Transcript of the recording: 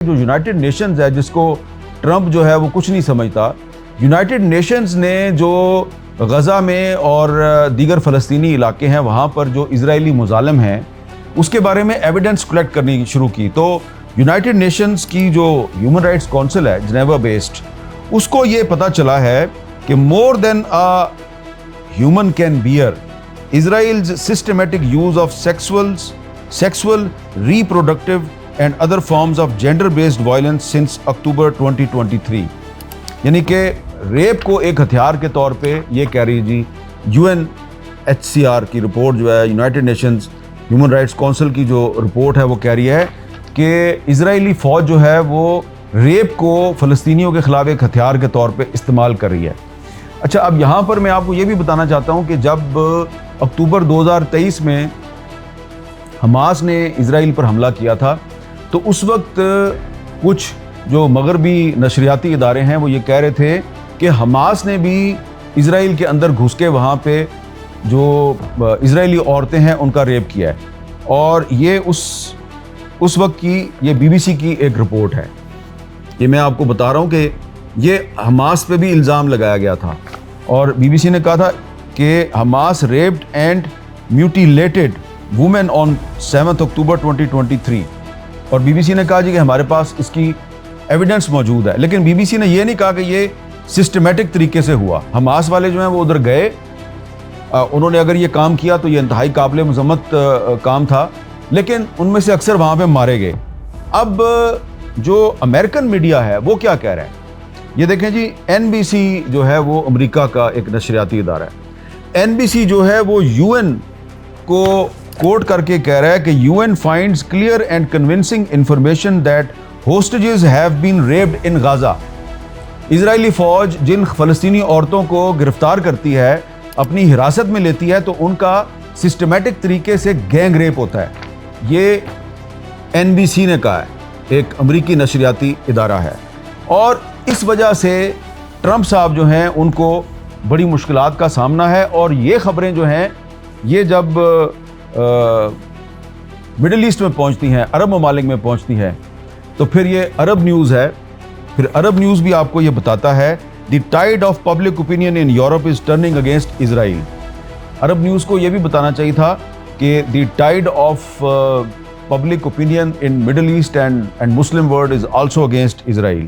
جو United nations ہے جس کو ٹرمپ جو ہے وہ کچھ نہیں سمجھتا، یونائٹڈ نیشنز نے جو غزہ میں اور دیگر فلسطینی علاقے ہیں وہاں پر جو اسرائیلی مظالم ہیں اس کے بارے میں ایویڈنس کلیکٹ کرنی شروع کی. تو یونائٹڈ نیشنز کی جو ہیومن رائٹس کونسل ہے جنیوا بیسڈ، اس کو یہ پتہ چلا ہے کہ مور دین a human can bear Israel's systematic use of sexual, reproductive and other forms of gender-based violence since October 2023. یعنی کہ ریپ کو ایک ہتھیار کے طور پہ یہ کہہ رہی جی UNHCR کی رپورٹ جو ہے، United nations human rights council کی جو رپورٹ ہے وہ کہہ رہی ہے کہ اسرائیلی فوج جو ہے وہ ریپ کو فلسطینیوں کے خلاف ایک ہتھیار کے طور پہ استعمال کر رہی ہے. اچھا، اب یہاں پر میں آپ کو یہ بھی بتانا چاہتا ہوں کہ جب اکتوبر 2023 میں حماس نے اسرائیل پر حملہ کیا تھا تو اس وقت کچھ جو مغربی نشریاتی ادارے ہیں وہ یہ کہہ رہے تھے کہ حماس نے بھی اسرائیل کے اندر گھس کے وہاں پہ جو اسرائیلی عورتیں ہیں ان کا ریپ کیا ہے. اور یہ اس وقت کی یہ BBC کی ایک رپورٹ ہے. یہ میں آپ کو بتا رہا ہوں کہ یہ حماس پہ بھی الزام لگایا گیا تھا اور BBC نے کہا تھا کہ Hamas rapid and میوٹیلیٹڈ woman on 7 اکتوبر 2023. اور BBC نے کہا جی کہ ہمارے پاس اس کی ایویڈنس موجود ہے. لیکن BBC نے یہ نہیں کہا کہ یہ سسٹمیٹک طریقے سے ہوا. حماس والے جو ہیں وہ ادھر گئے، انہوں نے اگر یہ کام کیا تو یہ انتہائی قابل مذمت کام تھا، لیکن ان میں سے اکثر وہاں پہ مارے گئے. اب جو امریکن میڈیا ہے وہ کیا کہہ رہا ہے، یہ دیکھیں جی. NBC جو ہے وہ امریکہ کا ایک نشریاتی ادارہ ہے. NBC جو ہے وہ UN کو کوٹ کر کے کہہ رہا ہے کہ UN finds clear and convincing information that hostages have been raped in Gaza. اسرائیلی فوج جن فلسطینی عورتوں کو گرفتار کرتی ہے، اپنی حراست میں لیتی ہے، تو ان کا سسٹمیٹک طریقے سے گینگ ریپ ہوتا ہے. یہ NBC نے کہا ہے، ایک امریکی نشریاتی ادارہ ہے. اور اس وجہ سے ٹرمپ صاحب جو ہیں ان کو بڑی مشکلات کا سامنا ہے. اور یہ خبریں جو ہیں یہ جب مڈل ایسٹ میں پہنچتی ہیں، عرب ممالک میں پہنچتی ہیں، تو پھر یہ عرب نیوز ہے. پھر عرب نیوز بھی آپ کو یہ بتاتا ہے the tide of public opinion in Europe is turning against Israel. Arab News کو یہ بھی بتانا چاہیے تھا کہ the tide of public opinion in Middle East and Muslim world is also against Israel.